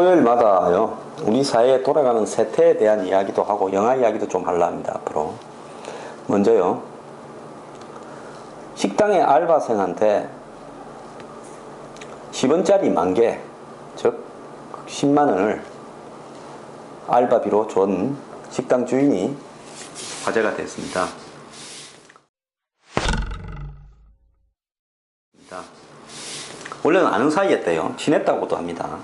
토요일마다요, 우리 사회에 돌아가는 세태에 대한 이야기도 하고 영화 이야기도 좀 하려 합니다. 앞으로 먼저요, 식당의 알바생한테 10원짜리 만개, 즉 10만원을 알바비로 준 식당 주인이 화제가 됐습니다. 원래는 아는 사이였대요. 친했다고도 합니다.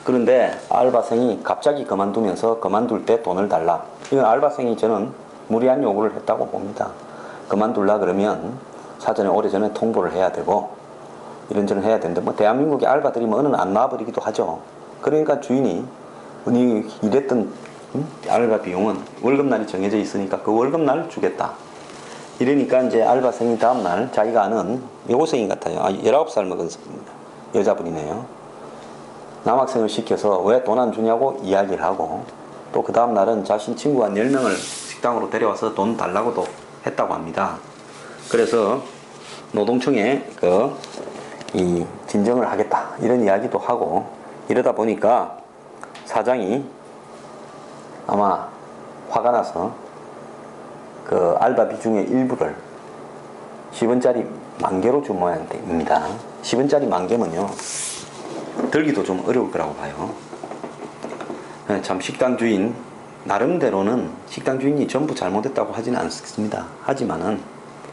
그런데 알바생이 갑자기 그만두면서 그만둘 때 돈을 달라. 이건 알바생이 저는 무리한 요구를 했다고 봅니다. 그만둘라 그러면 사전에 오래전에 통보를 해야 되고 이런저런 해야 되는데, 뭐 대한민국의 알바들이 뭐 어느 안 나와버리기도 하죠. 그러니까 주인이 니 일했던 알바 비용은 월급날이 정해져 있으니까 그 월급날 주겠다. 이러니까 이제 알바생이 다음날 자기가 아는 여고생인 같아요. 19살 먹은 여자분이네요. 남학생을 시켜서 왜 돈 안 주냐고 이야기를 하고, 또 그 다음날은 자신 친구 한 10명을 식당으로 데려와서 돈 달라고도 했다고 합니다. 그래서 노동청에 이 진정을 하겠다 이런 이야기도 하고, 이러다 보니까 사장이 아마 화가 나서 그 알바비 중에 일부를 10원짜리 만개로 준 모양입니다. 10원짜리 만개면요, 들기도 좀 어려울 거라고 봐요. 참 식당 주인 나름대로는 식당 주인이 전부 잘못했다고 하지는 않습니다. 하지만은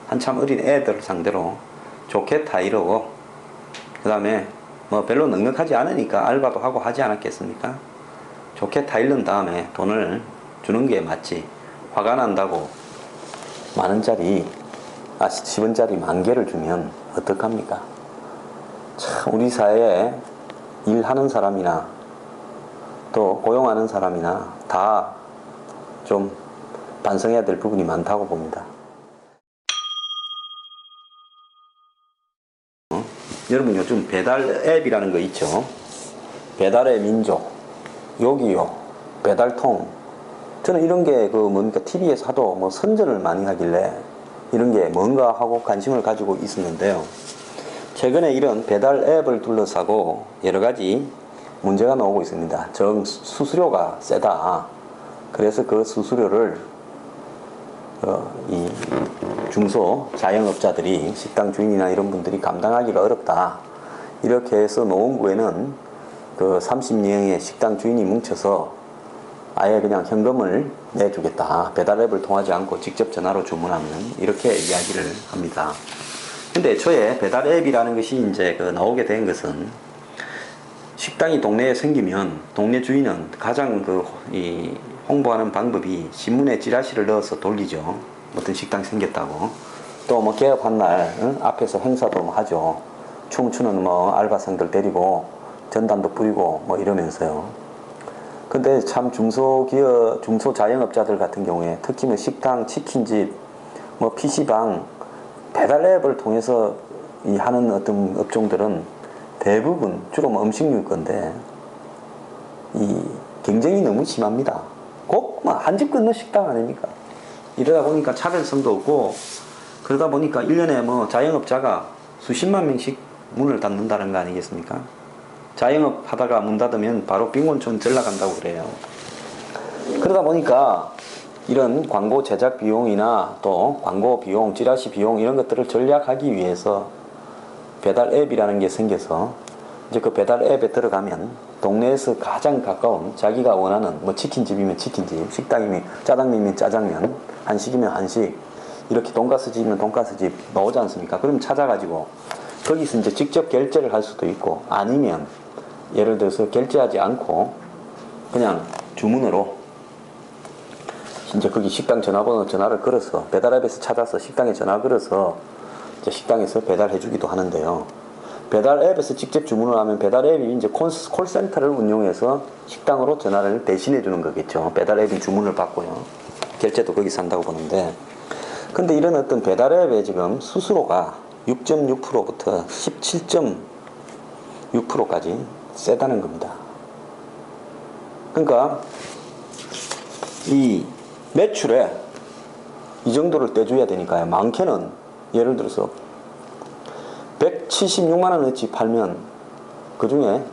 한참 어린 애들 상대로 좋게 타이르고, 그 다음에 뭐 별로 넉넉하지 않으니까 알바도 하고 하지 않았겠습니까? 좋게 타이른 다음에 돈을 주는 게 맞지, 화가 난다고 만원짜리 10원짜리 만개를 주면 어떡합니까? 참 우리 사회에 일하는 사람이나 또 고용하는 사람이나 다 좀 반성해야 될 부분이 많다고 봅니다. 여러분 요즘 배달 앱이라는 거 있죠? 배달의 민족, 요기요, 배달통. 저는 이런 게 뭡니까 TV에서 하도 뭐 선전을 많이 하길래 이런 게 뭔가 하고 관심을 가지고 있었는데요. 최근에 이런 배달 앱을 둘러싸고 여러 가지 문제가 나오고 있습니다. 수수료가 세다. 그래서 그 수수료를 이 중소 자영업자들이, 식당 주인이나 이런 분들이 감당하기가 어렵다. 이렇게 해서 노원구에는 그 30명의 식당 주인이 뭉쳐서 아예 그냥 현금을 내주겠다. 배달앱을 통하지 않고 직접 전화로 주문하면, 이렇게 이야기를 합니다. 근데 애초에 배달앱이라는 것이 이제 나오게 된 것은, 식당이 동네에 생기면 동네 주인은 가장 이 홍보하는 방법이 신문에 찌라시를 넣어서 돌리죠. 어떤 식당이 생겼다고. 또 뭐 개업한 날 앞에서 행사도 뭐 하죠. 춤추는 뭐 알바생들 데리고 전단도 뿌리고 뭐 이러면서요. 근데 참 중소기업, 중소자영업자들 같은 경우에 특히 뭐 식당, 치킨집, 뭐 PC방, 배달앱을 통해서 이 하는 어떤 업종들은 대부분 주로 뭐 음식물 건데 이 경쟁이 너무 심합니다. 꼭 한 집 건너 식당 아닙니까? 이러다 보니까 차별성도 없고, 그러다 보니까 1년에 뭐 자영업자가 수십만 명씩 문을 닫는다는 거 아니겠습니까? 자영업 하다가 문 닫으면 바로 빈곤촌 전락한다고 그래요. 그러다 보니까 이런 광고 제작 비용이나 또 광고 비용, 찌라시 비용 이런 것들을 절약하기 위해서 배달 앱이라는 게 생겨서, 이제 그 배달 앱에 들어가면 동네에서 가장 가까운 자기가 원하는 뭐 치킨집이면 치킨집, 식당이면 짜장면이면 짜장면, 한식이면 한식, 이렇게 돈가스집이면 돈가스집 나오지 않습니까? 그럼 찾아가지고 거기서 이제 직접 결제를 할 수도 있고, 아니면 예를 들어서 결제하지 않고 그냥 주문으로 이제 거기 식당 전화번호 전화를 걸어서 배달앱에서 찾아서 식당에 전화 걸어서 이제 식당에서 배달해 주기도 하는데요. 배달앱에서 직접 주문을 하면 배달앱이 이제 콜센터를 운용해서 식당으로 전화를 대신해 주는 거겠죠. 배달앱이 주문을 받고요. 결제도 거기서 한다고 보는데, 근데 이런 어떤 배달앱의 지금 수수료가 6.6%부터 17.6%까지 세다는 겁니다. 그러니까 이 매출에 이 정도를 떼줘야 되니까요. 많게는 예를 들어서 176만원어치 팔면 그 중에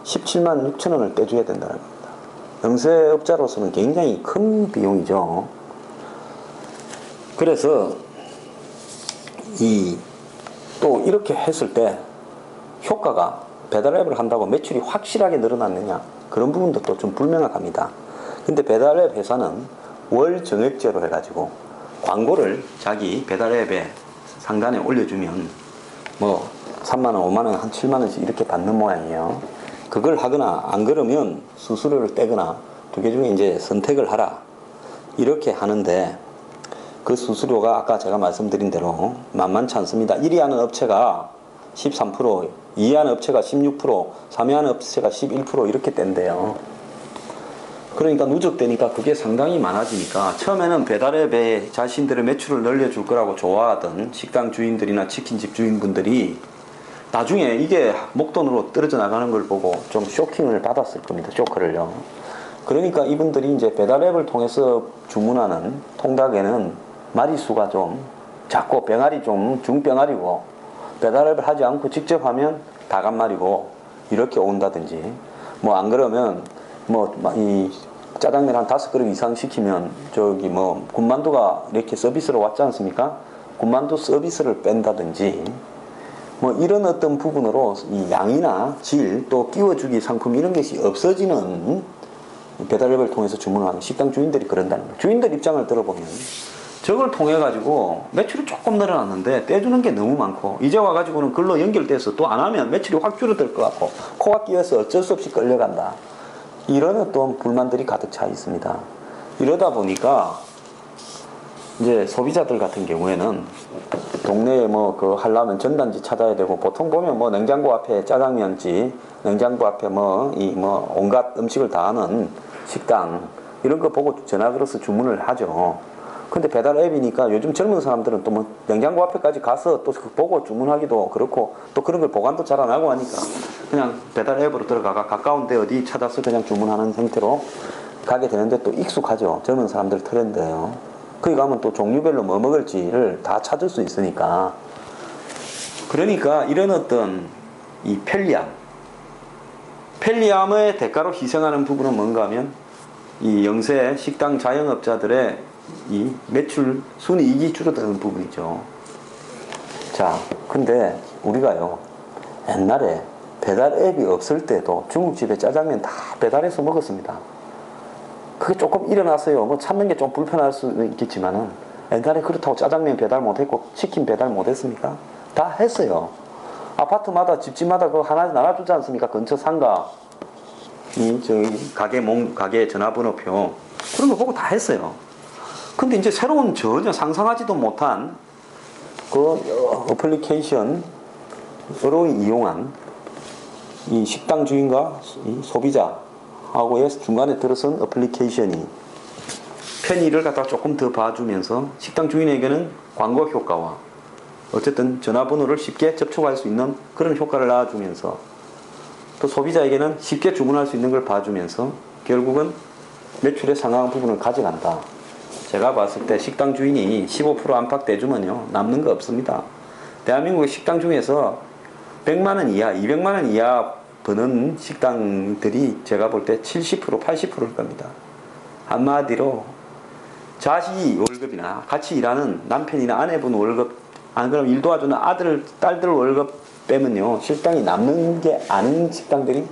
17만 6천 원을 떼줘야 된다는 겁니다. 영세업자로서는 굉장히 큰 비용이죠. 그래서 또 이렇게 했을 때 효과가 배달앱을 한다고 매출이 확실하게 늘어났느냐, 그런 부분도 또 좀 불명확합니다. 근데 배달앱 회사는 월 정액제로 해가지고 광고를 자기 배달앱에 상단에 올려주면 뭐 3만원, 5만원, 한 7만원씩 이렇게 받는 모양이에요. 그걸 하거나 안 그러면 수수료를 떼거나 두 개 중에 이제 선택을 하라, 이렇게 하는데, 그 수수료가 아까 제가 말씀드린 대로 만만치 않습니다. 1위 하는 업체가 13%, 2위 하는 업체가 16%, 3위 하는 업체가 11% 이렇게 뗀대요. 그러니까 누적되니까 그게 상당히 많아지니까, 처음에는 배달앱에 자신들의 매출을 늘려줄 거라고 좋아하던 식당 주인들이나 치킨집 주인분들이 나중에 이게 목돈으로 떨어져 나가는 걸 보고 좀 쇼킹을 받았을 겁니다. 쇼크를요. 그러니까 이분들이 이제 배달앱을 통해서 주문하는 통닭에는 마리수가 좀 작고 병아리 좀 중병아리고, 배달앱을 하지 않고 직접 하면 다간말이고 이렇게 온다든지, 뭐 안 그러면 뭐 이 짜장면 한 5그릇 이상 시키면 저기 뭐 군만두가 이렇게 서비스로 왔지 않습니까? 군만두 서비스를 뺀다든지, 뭐 이런 어떤 부분으로 이 양이나 질, 또 끼워주기 상품 이런 것이 없어지는, 배달앱을 통해서 주문하는 식당 주인들이 그런다는 거예요. 주인들 입장을 들어보면 저걸 통해 가지고 매출이 조금 늘어났는데 떼주는 게 너무 많고, 이제 와가지고는 글로 연결돼서 또 안 하면 매출이 확 줄어들 것 같고 코가 끼어서 어쩔 수 없이 끌려간다, 이런 어떤 불만들이 가득 차 있습니다. 이러다 보니까 이제 소비자들 같은 경우에는 동네에 뭐 그 하려면 전단지 찾아야 되고, 보통 보면 뭐 냉장고 앞에 짜장면집, 냉장고 앞에 뭐 온갖 음식을 다 하는 식당, 이런 거 보고 전화 걸어서 주문을 하죠. 근데 배달 앱이니까 요즘 젊은 사람들은 또 뭐 냉장고 앞에까지 가서 또 보고 주문하기도 그렇고, 또 그런 걸 보관도 잘 안 하고 하니까 그냥 배달 앱으로 들어가가 가까운데 어디 찾아서 그냥 주문하는 형태로 가게 되는데, 또 익숙하죠. 젊은 사람들 트렌드예요. 거기 가면 또 종류별로 뭐 먹을지를 다 찾을 수 있으니까. 그러니까 이런 어떤 이 편리함의 대가로 희생하는 부분은 뭔가 하면 이 영세 식당 자영업자들의 이 매출 순이익이 줄어드는 부분이죠. 자, 근데 우리가요, 옛날에 배달 앱이 없을 때도 중국집에 짜장면 다 배달해서 먹었습니다. 그게 조금 일어났어요. 뭐 찾는 게 좀 불편할 수도 있겠지만은, 옛날에 그렇다고 짜장면 배달 못했고 치킨 배달 못했습니까? 다 했어요. 아파트마다 집집마다 그거 하나 나눠주지 않습니까? 근처 상가, 저기 가게 전화번호표, 그런 거 보고 다 했어요. 근데 이제 새로운 전혀 상상하지도 못한 그 어플리케이션으로 이용한 이 식당 주인과 이 소비자하고의 중간에 들어선 어플리케이션이 편의를 갖다가 조금 더 봐주면서 식당 주인에게는 광고 효과와 어쨌든 전화번호를 쉽게 접촉할 수 있는 그런 효과를 낳아주면서, 또 소비자에게는 쉽게 주문할 수 있는 걸 봐주면서 결국은 매출의 상당한 부분을 가져간다. 제가 봤을 때 식당 주인이 15% 안팎 떼주면요, 남는 거 없습니다. 대한민국의 식당 중에서 100만원 이하, 200만원 이하 버는 식당들이 제가 볼 때 70%, 80%일 겁니다. 한마디로 자식이 월급이나 같이 일하는 남편이나 아내분 월급, 안 그러면 일 도와주는 아들, 딸들 월급 빼면요, 식당이 남는 게 아닌 식당들이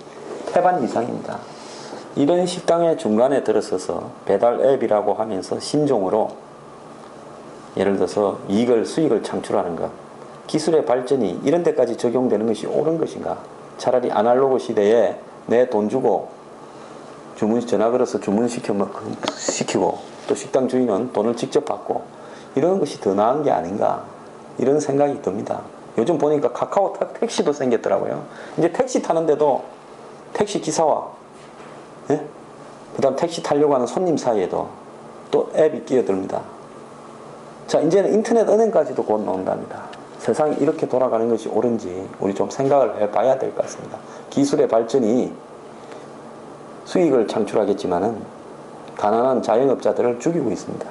태반 이상입니다. 이런 식당의 중간에 들어서서 배달 앱이라고 하면서 신종으로 예를 들어서 수익을 창출하는 것, 기술의 발전이 이런 데까지 적용되는 것이 옳은 것인가? 차라리 아날로그 시대에 내 돈 주고 전화 걸어서 주문시키고 또 식당 주인은 돈을 직접 받고 이런 것이 더 나은 게 아닌가, 이런 생각이 듭니다. 요즘 보니까 카카오 택시도 생겼더라고요. 이제 택시 타는데도 택시 기사와 그 다음 택시 타려고 하는 손님 사이에도 또 앱이 끼어듭니다. 자, 이제는 인터넷 은행까지도 곧 나온답니다. 세상이 이렇게 돌아가는 것이 옳은지 우리 좀 생각을 해봐야 될 것 같습니다. 기술의 발전이 수익을 창출하겠지만은 가난한 자영업자들을 죽이고 있습니다.